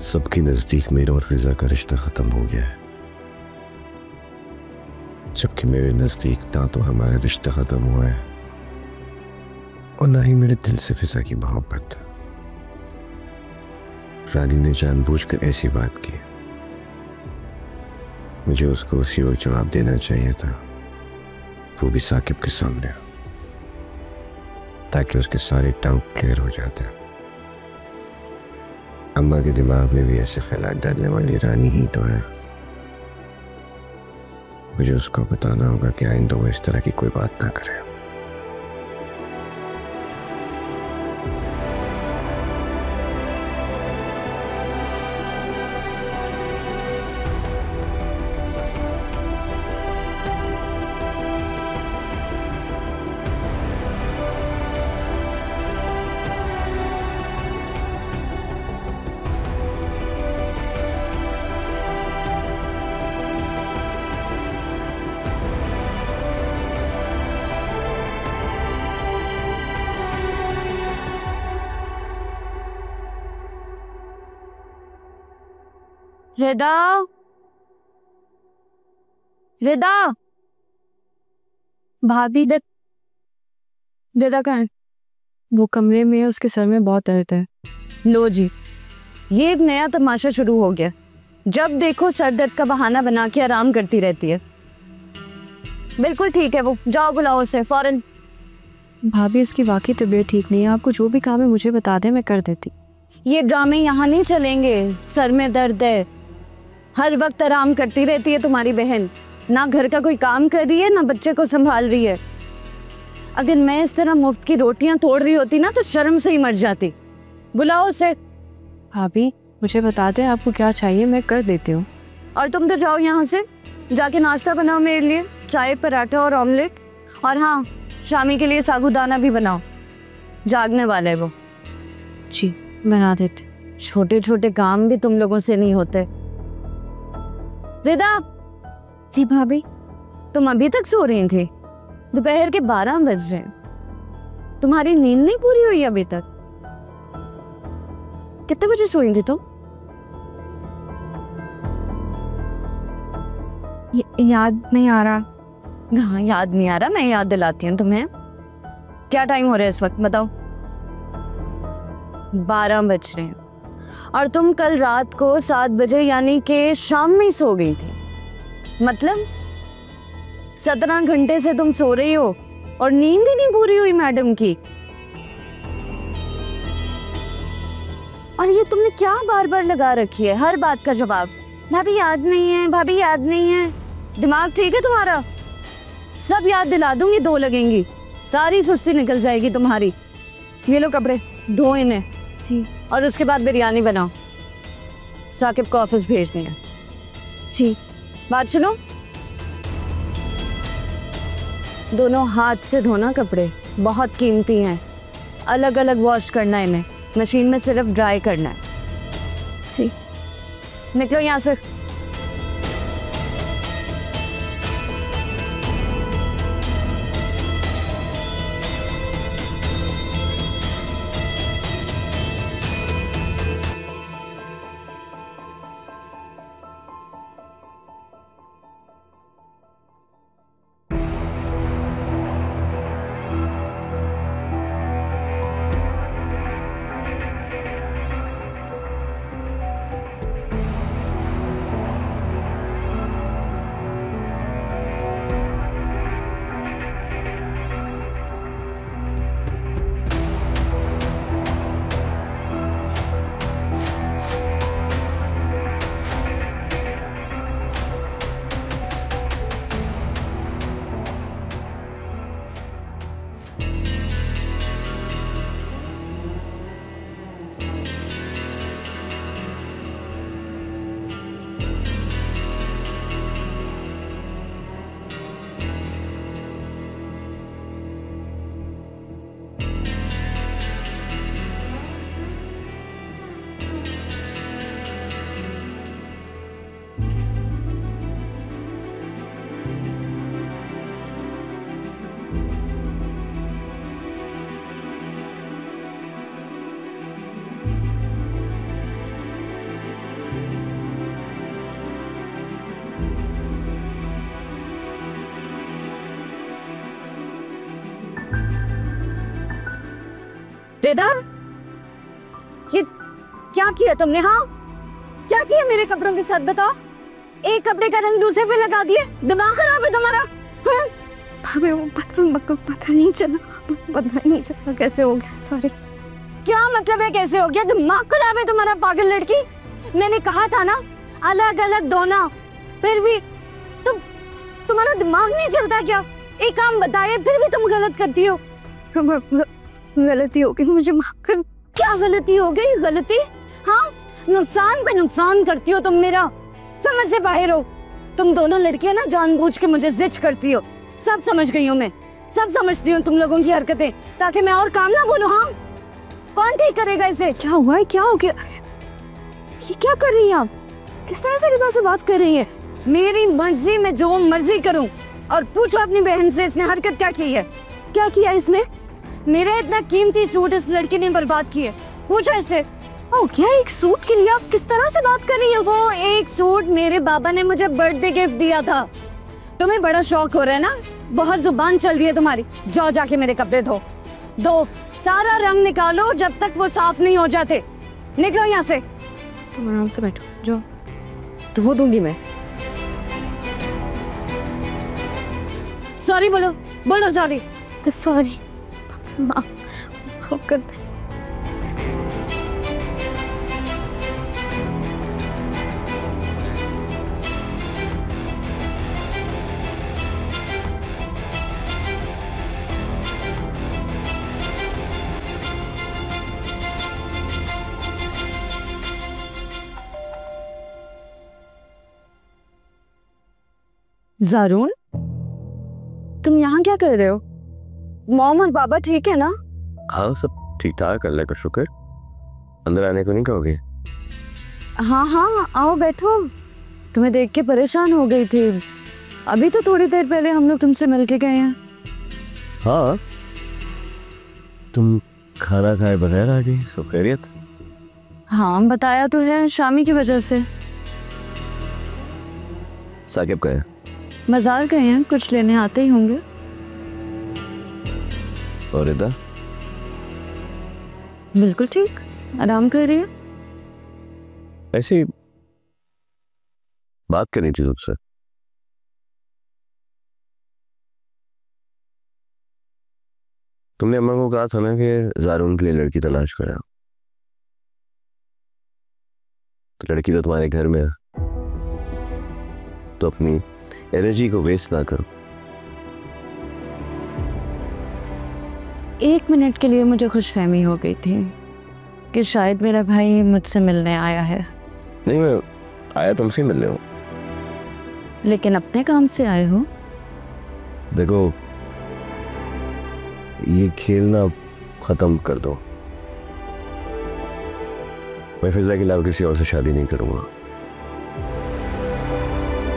सबके नजदीक मेरा और फिजा का रिश्ता खत्म हो गया है, जबकि मेरे नजदीक ना तो हमारा रिश्ता खत्म हुआ है और ना ही मेरे दिल से फिजा की मोहब्बत। रानी ने जानबूझकर ऐसी बात की। मुझे उसको उसी और जवाब देना चाहिए था, वो भी साकिब के सामने, ताकि उसके सारे डाउट क्लियर हो जाते। अम्मा के दिमाग में भी ऐसे ख्याल डालने वाली रानी ही तो है। मुझे उसको बताना होगा कि आइंदा वो इस तरह की कोई बात ना करे। रिदा, रिदा, भाभी रिदा कहाँ है? वो कमरे में है, उसके सर में बहुत दर्द है। लो जी, ये एक नया तमाशा शुरू हो गया। जब देखो सर दर्द का बहाना बना के आराम करती रहती है। बिल्कुल ठीक है वो, जाओ बुलाओ उसे फौरन। भाभी उसकी वाकई तबीयत ठीक नहीं है, आपको जो भी काम है मुझे बता दें, मैं कर देती। ये ड्रामे यहाँ नहीं चलेंगे। सर में दर्द है, हर वक्त आराम करती रहती है तुम्हारी बहन, ना घर का कोई काम कर रही है ना बच्चे को संभाल रही है। अगर मैं इस तरह मुफ्त की रोटियां तोड़ रही होती ना तो शर्म से ही मर जाती। बुलाओ उसे। भाभी मुझे बता दें आपको क्या चाहिए, मैं कर देती हूँ। और तुम तो जाओ यहाँ से, जाके नाश्ता बनाओ मेरे लिए, चाय पराठा और ऑमलेट। और हाँ, शामी के लिए साबूदाना भी बनाओ, जागने वाला है वो। जी बना देते। छोटे छोटे काम भी तुम लोगों से नहीं होते। रिदा। जी भाभी। तुम अभी तक सो रही थी? दोपहर के 12 बज रहे हैं, तुम्हारी नींद नहीं पूरी हुई अभी तक? कितने बजे सोई थी तुम? याद नहीं आ रहा। हाँ याद नहीं आ रहा, मैं याद दिलाती हूँ तुम्हें। क्या टाइम हो रहा है इस वक्त बताओ? 12 बज रहे हैं और तुम कल रात को 7 बजे यानी कि शाम में सो गई थी। मतलब 17 घंटे से तुम सो रही हो और नींद ही नहीं पूरी हुई मैडम की। और ये तुमने क्या बार बार लगा रखी है हर बात का जवाब? भाभी याद नहीं है, भाभी याद नहीं है। दिमाग ठीक है तुम्हारा? सब याद दिला दूंगी, 2 लगेंगी, सारी सुस्ती निकल जाएगी तुम्हारी। ये लो कपड़े, धो इन्हें। जी। और उसके बाद बिरयानी बनाओ, साकिब को ऑफिस भेजनी है। जी। बात सुनो, दोनों हाथ से धोना कपड़े, बहुत कीमती हैं। अलग अलग वॉश करना है इन्हें, मशीन में सिर्फ ड्राई करना है। जी। निकलो यहाँ से। बेदर, ये क्या किया तुमने? हाँ, क्या किया मेरे कपड़ों के साथ बताओ? एक कपड़े का रंग दूसरे पे लगा दिए। दिमाग खराब है तुम्हारा? हाँ? भाभी वो पता नहीं चला कैसे हो गया, सॉरी। क्या मतलब है कैसे हो गया? दिमाग खराब है तुम्हारा पागल लड़की। मैंने कहा था ना अलग अलग धोना, फिर भी तुम्हारा दिमाग नहीं चलता क्या? एक काम बताए फिर भी तुम गलत करती हो। गलती हो गई, मुझे माफ कर। क्या गलती हो गई? गलती? हाँ, नुकसान पे नुकसान करती हो तुम मेरा, समझ से बाहर हो। तुम दोनों लड़कियां ना जानबूझ के मुझे जिद करती हो। सब समझ गई हूँ मैं, सब समझती हूँ तुम लोगों की हरकतें, ताकि मैं और काम ना बोलूँ। हाँ, कौन ठीक करेगा इसे? क्या हुआ है? क्या हो गया? ये क्या कर रही हैं आप? किस तरह से रिदा से बात कर रही हैं? मेरी मर्जी, मैं जो मर्जी करूं। और पूछो अपनी बहन से इसने हरकत क्या की है। क्या किया इसने? मेरा इतना कीमती सूट इस लड़की ने बर्बाद किया। पूछो इससे। ओ, क्या एक सूट के लिए आप किस तरह से बात कर रही हैं? वो एक सूट मेरे बाबा ने मुझे बर्थडे गिफ्ट दिया था। तुम्हें बड़ा शौक हो रहा है ना, बहुत जुबान चल रही है तुम्हारी। जाओ जाके मेरे कपड़े धो, सारा रंग निकालो जब तक वो साफ नहीं हो जाते। निकलो यहाँ से। तुम आराम से बैठो, जाओ। धो दूंगी मैं। सॉरी बोलो, बोलो सॉरी। सॉरी, माफ कर दे। ज़ारून, तुम यहाँ क्या कर रहे हो? मॉम और बाबा ठीक है ना? हाँ, सब ठीक ठाक, अल्लाह का शुक्र। अंदर आने को नहीं कहोगे? हाँ हाँ, आओ बैठो। तुम्हें देख के परेशान हो गई थी। अभी तो थोड़ी देर पहले हम लोग तुमसे मिल के गए हैं। हाँ, तुम खाना खाए बगैर आ गई, सब खैरियत? हाँ, बताया तो है, शामी की वजह से। साकिब गए? बाजार गए हैं, कुछ लेने आते ही होंगे। और रिदा? बिल्कुल ठीक, आराम कर रही है। ऐसी बात करनी थी तुमसे। तुमने अम्मा को कहा था ना कि ज़ारून के लिए लड़की तलाश करा, तो लड़की तो तुम्हारे घर में है, तो अपनी एनर्जी को वेस्ट ना करो। 1 मिनट के लिए मुझे खुशफहमी हो गई थी कि शायद मेरा भाई मुझसे मिलने आया है। नहीं, मैं आया तुमसे मिलने हूँ। लेकिन अपने काम से आए हो। देखो, ये खेल ना खत्म कर दो। मैं फिजा के अलावा किसी और से शादी नहीं करूंगा।